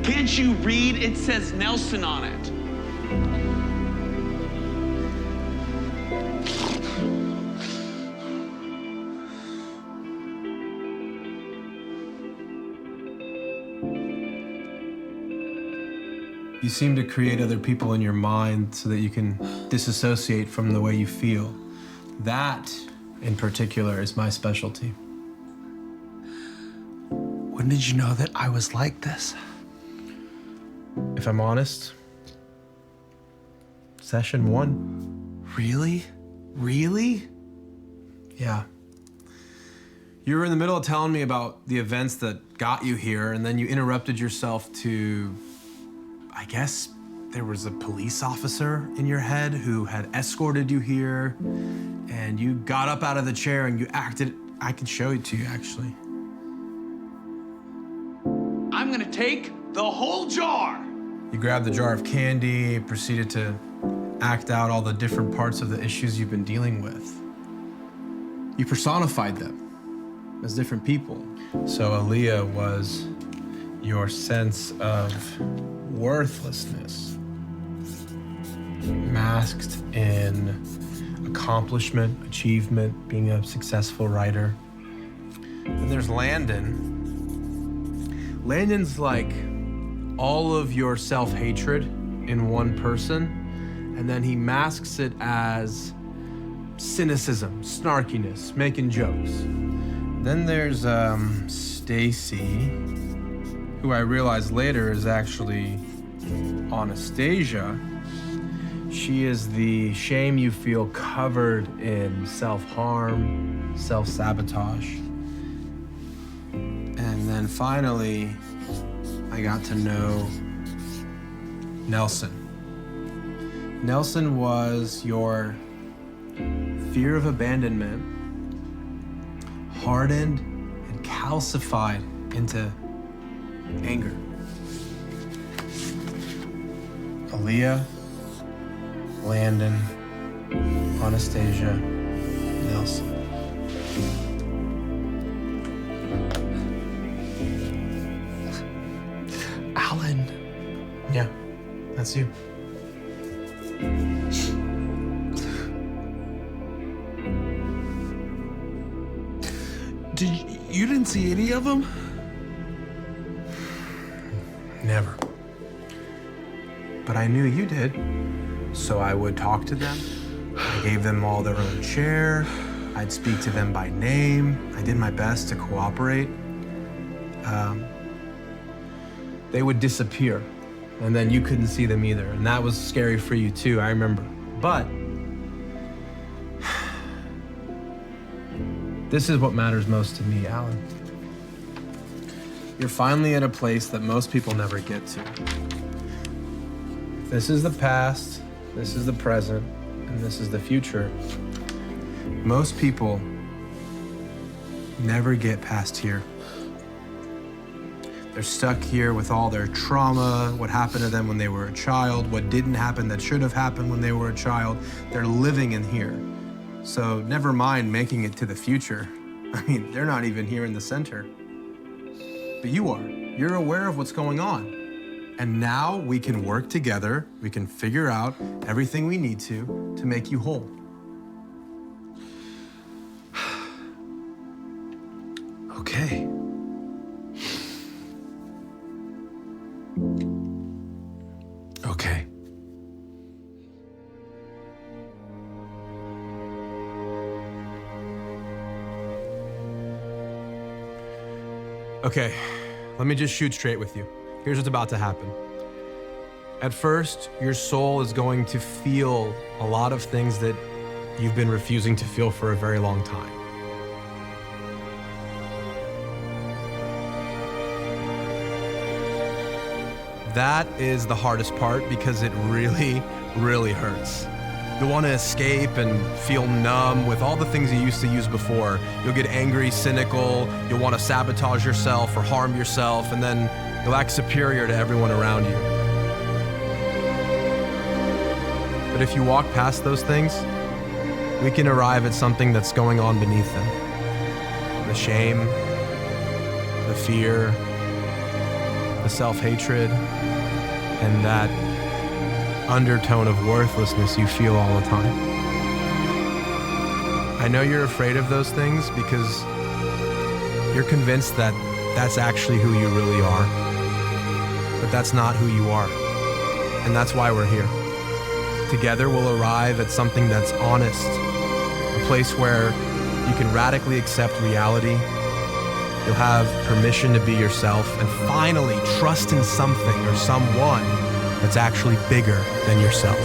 Can't you read? It says Nelson on it. You seem to create other people in your mind so that you can disassociate from the way you feel. That, in particular, is my specialty. When did you know that I was like this? If I'm honest, session 1. Really? Really? Yeah. You were in the middle of telling me about the events that got you here, and then you interrupted yourself to, I guess there was a police officer in your head who had escorted you here, and you got up out of the chair and you acted. I could show it to you, actually. I'm gonna take the whole jar. You grabbed the jar of candy, proceeded to act out all the different parts of the issues you've been dealing with. You personified them as different people. So Aaliyah was your sense of worthlessness, masked in accomplishment, achievement, being a successful writer. And there's Landon. Landon's like all of your self-hatred in one person, and then he masks it as cynicism, snarkiness, making jokes. Then there's Stacy, who I realized later is actually Anastasia. She is the shame you feel covered in self-harm, self-sabotage. And then finally, I got to know Nelson. Nelson was your fear of abandonment, hardened and calcified into anger. Aaliyah, Landon, Anastasia, Nelson. Alan. Yeah, that's you. You didn't see any of them? Never. But I knew you did. So I would talk to them. I gave them all their own chair. I'd speak to them by name. I did my best to cooperate. They would disappear, and then you couldn't see them either. And that was scary for you too, I remember. But this is what matters most to me, Alan. You're finally at a place that most people never get to. This is the past, this is the present, and this is the future. Most people never get past here. They're stuck here with all their trauma, what happened to them when they were a child, what didn't happen that should have happened when they were a child. They're living in here. So never mind making it to the future. I mean, they're not even here in the center. But you are. You're aware of what's going on. And now we can work together. We can figure out everything we need to make you whole. Okay. Okay. Okay, let me just shoot straight with you. Here's what's about to happen. At first, your soul is going to feel a lot of things that you've been refusing to feel for a very long time. That is the hardest part because it really, really hurts. You'll want to escape and feel numb with all the things you used to use before. You'll get angry, cynical, you'll want to sabotage yourself or harm yourself, and then you'll act superior to everyone around you. But if you walk past those things, we can arrive at something that's going on beneath them. The shame, the fear, the self-hatred, and that undertone of worthlessness you feel all the time. I know you're afraid of those things because you're convinced that that's actually who you really are. But that's not who you are. And that's why we're here. Together we'll arrive at something that's honest, a place where you can radically accept reality. You'll have permission to be yourself and finally trust in something or someone that's actually bigger than yourself.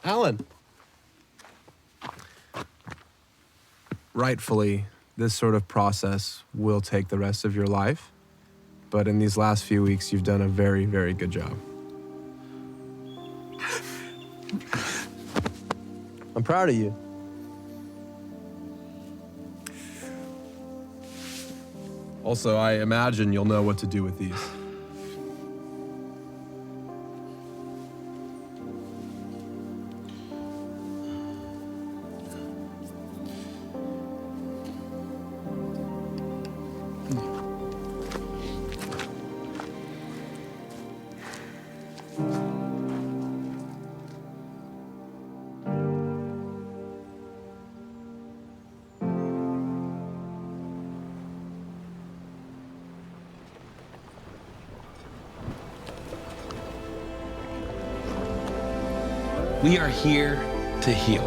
Alan. Rightfully, this sort of process will take the rest of your life, but in these last few weeks, you've done a very, very good job. I'm proud of you. Also, I imagine you'll know what to do with these. We are here to heal.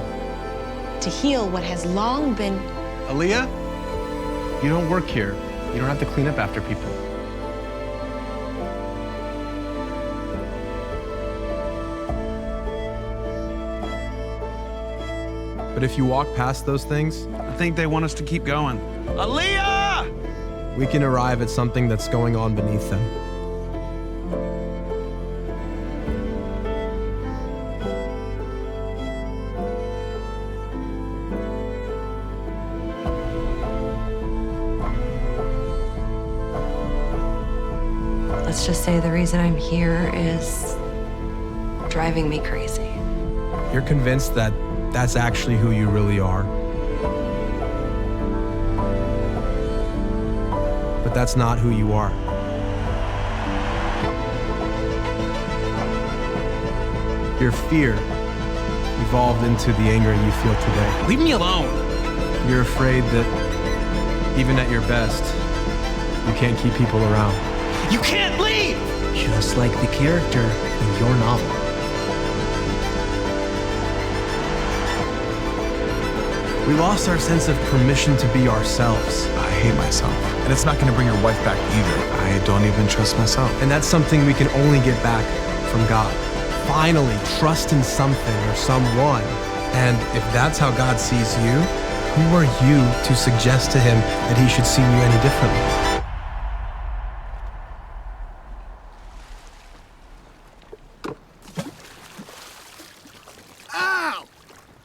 To heal what has long been... Aaliyah, you don't work here. You don't have to clean up after people. But if you walk past those things, I think they want us to keep going. Aaliyah! We can arrive at something that's going on beneath them. Let's just say the reason I'm here is driving me crazy. You're convinced that that's actually who you really are. But that's not who you are. Your fear evolved into the anger you feel today. Leave me alone. You're afraid that even at your best, you can't keep people around. You can't leave! Just like the character in your novel. We lost our sense of permission to be ourselves. I hate myself. And it's not going to bring your wife back either. I don't even trust myself. And that's something we can only get back from God. Finally, trust in something or someone. And if that's how God sees you, who are you to suggest to him that he should see you any differently?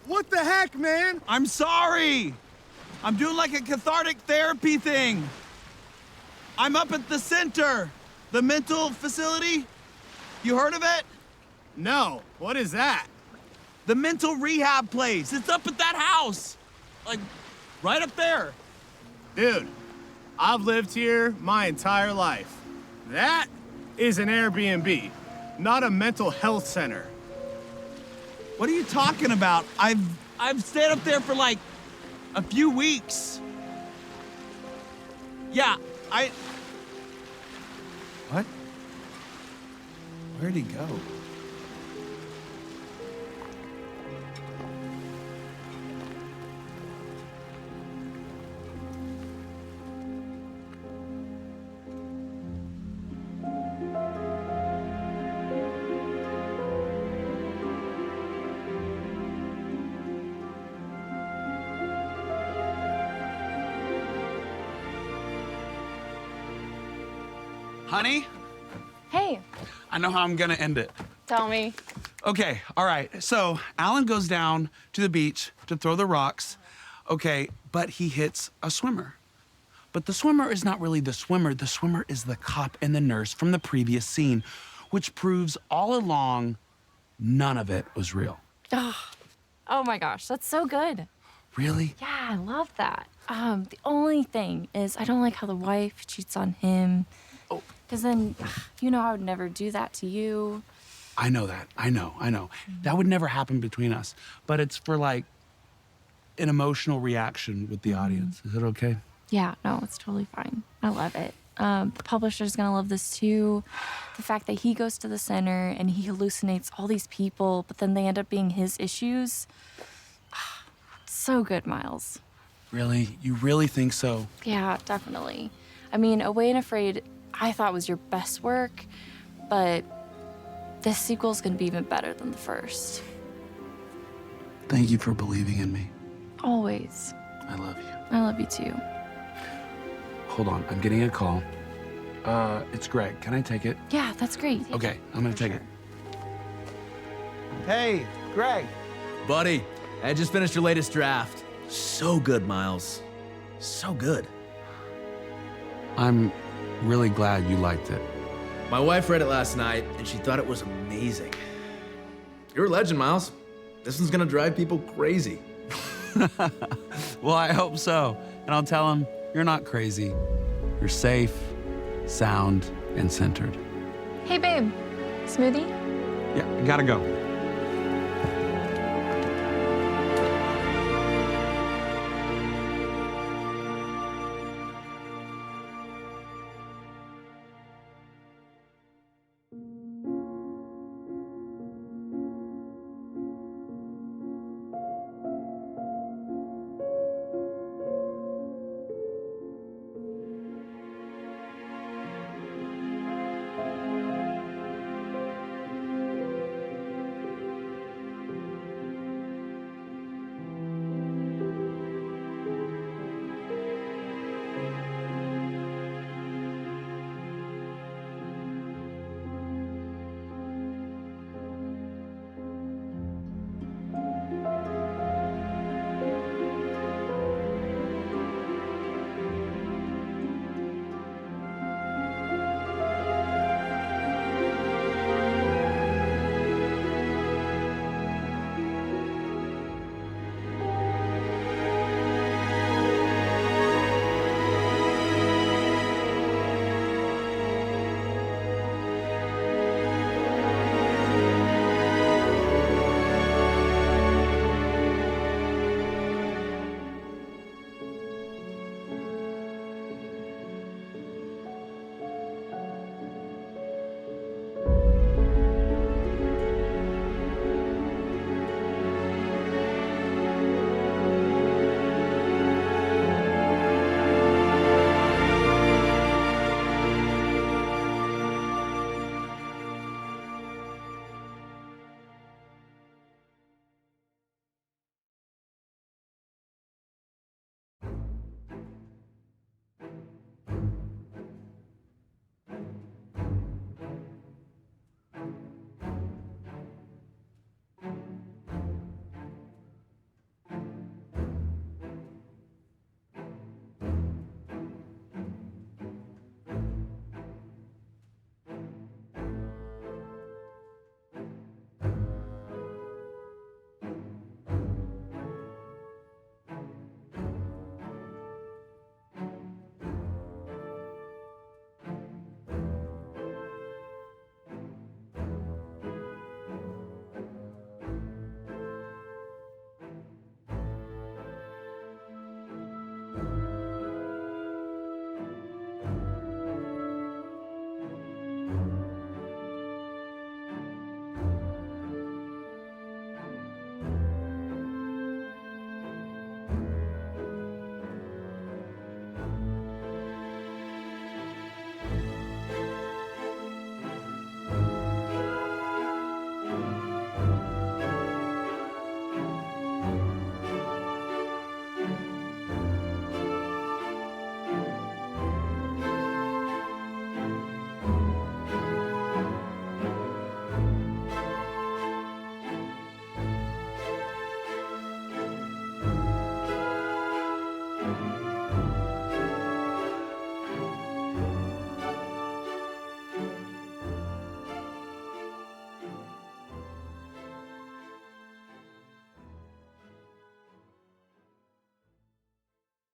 What the heck, man? I'm sorry. I'm doing like a cathartic therapy thing. I'm up at the center, the mental facility. You heard of it? No. What is that? The mental rehab place. It's up at that house. Like, right up there. Dude, I've lived here my entire life. That is an Airbnb, not a mental health center. What are you talking about? I've stayed up there for like a few weeks. Yeah, What? Where'd he go? Honey, Hey, I know how I'm gonna end it. tell me. Okay, all right. So Alan goes down to the beach to throw the rocks. Okay, but he hits a swimmer. But the swimmer is not really the swimmer. The swimmer is the cop and the nurse from the previous scene, which proves all along none of it was real. Oh my gosh, that's so good. Really? Yeah, I love that. The only thing is I don't like how the wife cheats on him. Oh. Because then, you know, I would never do that to you. I know that. I know. That would never happen between us. But it's for like an emotional reaction with the audience. Is it okay? Yeah, no, it's totally fine. I love it. The publisher's gonna love this too. The fact that he goes to the center and he hallucinates all these people, but then they end up being his issues. So good, Miles. Really? You really think so? Yeah, definitely. I mean, Away and Afraid, I thought was your best work, but this sequel's gonna be even better than the first. Thank you for believing in me. Always. I love you. I love you too. Hold on, I'm getting a call. It's Greg. Can I take it? Yeah, that's great. Okay, I'm gonna take it. Hey, Greg. Buddy, I just finished your latest draft. So good, Miles. So good. I'm really glad you liked it. My wife read it last night, and she thought it was amazing. You're a legend, Miles. This one's gonna drive people crazy. Well, I hope so. And I'll tell him, you're not crazy. You're safe, sound, and centered. Hey, babe. Smoothie? Yeah, I gotta go.